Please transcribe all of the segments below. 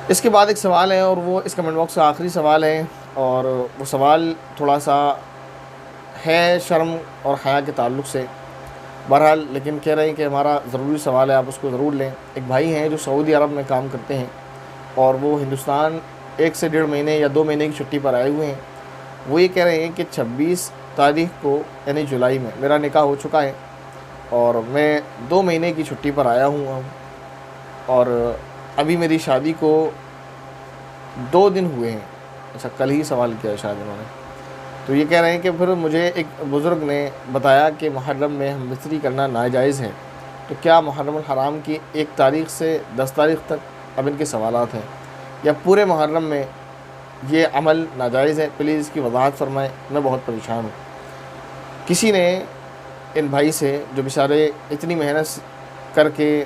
اس کے بعد ایک سوال ہے، اور وہ اس کمنٹ باکس کا آخری سوال ہے، اور وہ سوال تھوڑا سا ہے شرم اور حیا کے تعلق سے، بہرحال لیکن کہہ رہے ہیں کہ ہمارا ضروری سوال ہے، آپ اس کو ضرور لیں۔ ایک بھائی ہیں جو سعودی عرب میں کام کرتے ہیں، اور وہ ہندوستان 1 سے 1.5 مہینے یا 2 مہینے کی چھٹی پر آئے ہوئے ہیں۔ وہ یہ کہہ رہے ہیں کہ 26 تاریخ کو یعنی جولائی میں میرا نکاح ہو چکا ہے، اور میں 2 مہینے کی چھٹی پر آیا ہوں، اور ابھی میری شادی کو 2 دن ہوئے ہیں۔ اچھا، کل ہی سوال کیا ہے شاید انہوں نے۔ تو یہ کہہ رہے ہیں کہ پھر مجھے ایک بزرگ نے بتایا کہ محرم میں ہم مستری کرنا ناجائز ہے، تو کیا محرم الحرام کی 1 تاریخ سے 10 تاریخ تک، اب ان کے سوالات ہیں، یا پورے محرم میں یہ عمل ناجائز ہے؟ پلیز اس کی وضاحت فرمائیں، میں بہت پریشان ہوں۔ کسی نے ان بھائی سے جو بیچارے اتنی محنت کر کے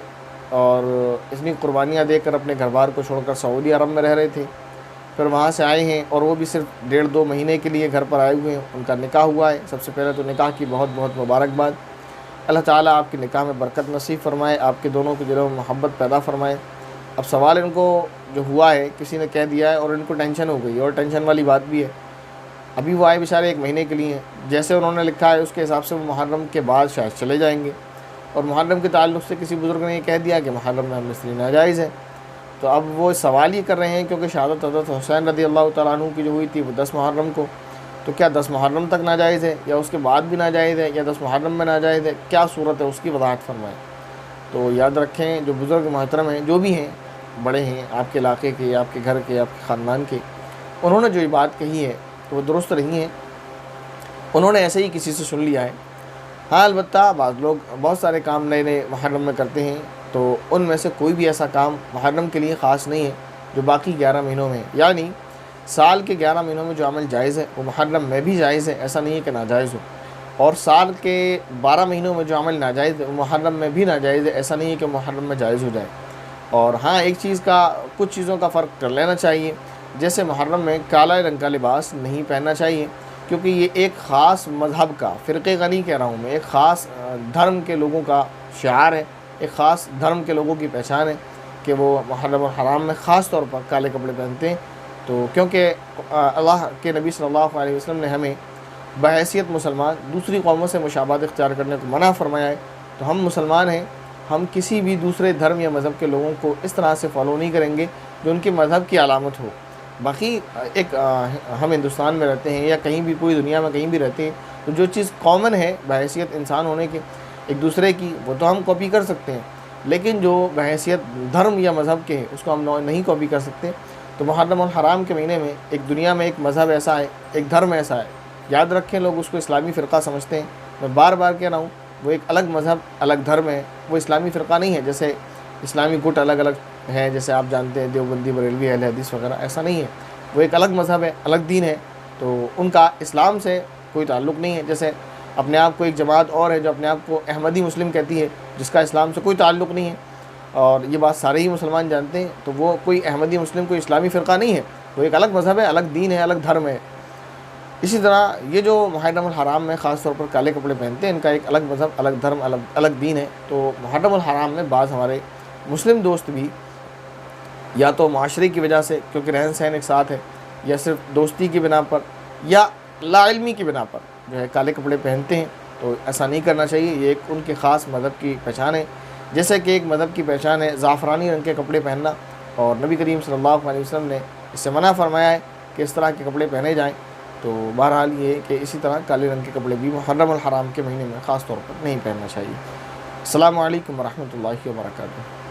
اور اتنی قربانیاں دے کر اپنے گھر بار کو چھوڑ کر سعودی عرب میں رہ رہے تھے، پھر وہاں سے آئے ہیں، اور وہ بھی صرف 1.5-2 مہینے کے لیے گھر پر آئے ہوئے ہیں۔ ان کا نکاح ہوا ہے۔ سب سے پہلے تو نکاح کی بہت بہت مبارکباد۔ اللہ تعالیٰ آپ کے نکاح میں برکت نصیب فرمائے، آپ کے دونوں کے دلوں میں محبت پیدا فرمائے۔ اب سوال ان کو جو ہوا ہے، کسی نے کہہ دیا ہے اور ان کو ٹینشن ہو گئی، اور ٹینشن والی بات بھی ہے۔ ابھی وہ آئے بیچارے 1 مہینے کے لیے ہیں، جیسے انہوں نے لکھا ہے اس کے حساب سے وہ محرم کے بعد شاید چلے جائیں گے، اور محرم کے تعلق سے کسی بزرگ نے یہ کہہ دیا کہ محرم میں ہم مستری ناجائز ہے۔ تو اب وہ سوال یہ کر رہے ہیں، کیونکہ شہادت حضرت حسین رضی اللہ تعالیٰ عنہ کی جو ہوئی تھی وہ 10 محرم کو، تو کیا 10 محرم تک ناجائز ہے، یا اس کے بعد بھی ناجائز ہے، یا 10 محرم میں ناجائز ہے؟ کیا صورت ہے، اس کی وضاحت فرمائیں۔ تو یاد رکھیں، جو بزرگ محترم ہیں، جو بھی ہیں، بڑے ہیں آپ کے علاقے کے، آپ کے گھر کے، آپ کے خاندان کے، انہوں نے جو یہ بات کہی ہے تو وہ درست نہیں ہے، انہوں نے ایسے ہی کسی سے سن لیا ہے۔ ہاں، البتہ بعض لوگ بہت سارے کام نئے نئے محرم میں کرتے ہیں، تو ان میں سے کوئی بھی ایسا کام محرم کے لیے خاص نہیں ہے جو باقی 11 مہینوں میں، یعنی سال کے 11 مہینوں میں جو عمل جائز ہے وہ محرم میں بھی جائز ہے، ایسا نہیں ہے کہ ناجائز ہو، اور سال کے 12 مہینوں میں جو عمل ناجائز ہے وہ محرم میں بھی ناجائز ہے، ایسا نہیں ہے کہ محرم میں جائز ہو جائے۔ اور ہاں، ایک چیز کا، کچھ چیزوں کا فرق کر لینا چاہیے، جیسے محرم میں کالا رنگ کا لباس نہیں پہننا چاہیے، کیونکہ یہ ایک خاص مذہب کا، فرقے کا نہیں کہہ رہا ہوں میں، ایک خاص دھرم کے لوگوں کا شعار ہے، ایک خاص دھرم کے لوگوں کی پہچان ہے کہ وہ محرم الحرام میں خاص طور پر کالے کپڑے پہنتے ہیں۔ تو کیونکہ اللہ کے نبی صلی اللہ علیہ وسلم نے ہمیں بحیثیت مسلمان دوسری قوموں سے مشابہت اختیار کرنے کو منع فرمایا ہے، تو ہم مسلمان ہیں، ہم کسی بھی دوسرے دھرم یا مذہب کے لوگوں کو اس طرح سے فالو نہیں کریں گے جو ان کے مذہب کی علامت ہو۔ باقی ایک ہم ہندوستان میں رہتے ہیں یا کہیں بھی، پوری دنیا میں کہیں بھی رہتے ہیں، تو جو چیز کامن ہے بحیثیت انسان ہونے کے ایک دوسرے کی، وہ تو ہم کاپی کر سکتے ہیں، لیکن جو بحیثیت دھرم یا مذہب کے اس کو ہم نہیں کاپی کر سکتے۔ تو محرم الحرام کے مہینے میں ایک دنیا میں ایک مذہب ایسا ہے، ایک دھرم ایسا ہے، یاد رکھیں، لوگ اس کو اسلامی فرقہ سمجھتے ہیں، میں بار بار کہہ رہا ہوں، وہ ایک الگ مذہب، الگ دھرم ہے، وہ اسلامی فرقہ نہیں ہے۔ جیسے اسلامی گٹ الگ الگ ہیں، جیسے آپ جانتے ہیں دیوبندی، بریلوی، اہل حدیث وغیرہ، ایسا نہیں ہے، وہ ایک الگ مذہب ہے، الگ دین ہے، تو ان کا اسلام سے کوئی تعلق نہیں ہے۔ جیسے اپنے آپ کو ایک جماعت اور ہے جو اپنے آپ کو احمدی مسلم کہتی ہے، جس کا اسلام سے کوئی تعلق نہیں ہے، اور یہ بات سارے ہی مسلمان جانتے ہیں، تو وہ کوئی احمدی مسلم، کوئی اسلامی فرقہ نہیں ہے، وہ ایک الگ مذہب ہے، الگ دین ہے، الگ دھرم ہے۔ اسی طرح یہ جو محرم الحرام میں خاص طور پر کالے کپڑے پہنتے ہیں، ان کا ایک الگ مذہب، الگ دھرم، الگ دین ہے۔ تو محرم الحرام میں بعض ہمارے مسلم دوست بھی یا تو معاشرے کی وجہ سے، کیونکہ رہن سہن ایک ساتھ ہے، یا صرف دوستی کی بنا پر، یا لا علمی کی بنا پر جو ہے کالے کپڑے پہنتے ہیں، تو ایسا نہیں کرنا چاہیے۔ یہ ایک ان کے خاص مذہب کی پہچان ہے، جیسے کہ ایک مذہب کی پہچان ہے زعفرانی رنگ کے کپڑے پہننا، اور نبی کریم صلی اللہ علیہ وسلم نے اس سے منع فرمایا ہے کہ اس طرح کے کپڑے پہنے جائیں۔ تو بہرحال یہ ہے کہ اسی طرح کالے رنگ کے کپڑے بھی محرم الحرام کے مہینے میں خاص طور پر نہیں پہننا چاہیے۔ السلام علیکم ورحمۃ اللہ وبرکاتہ۔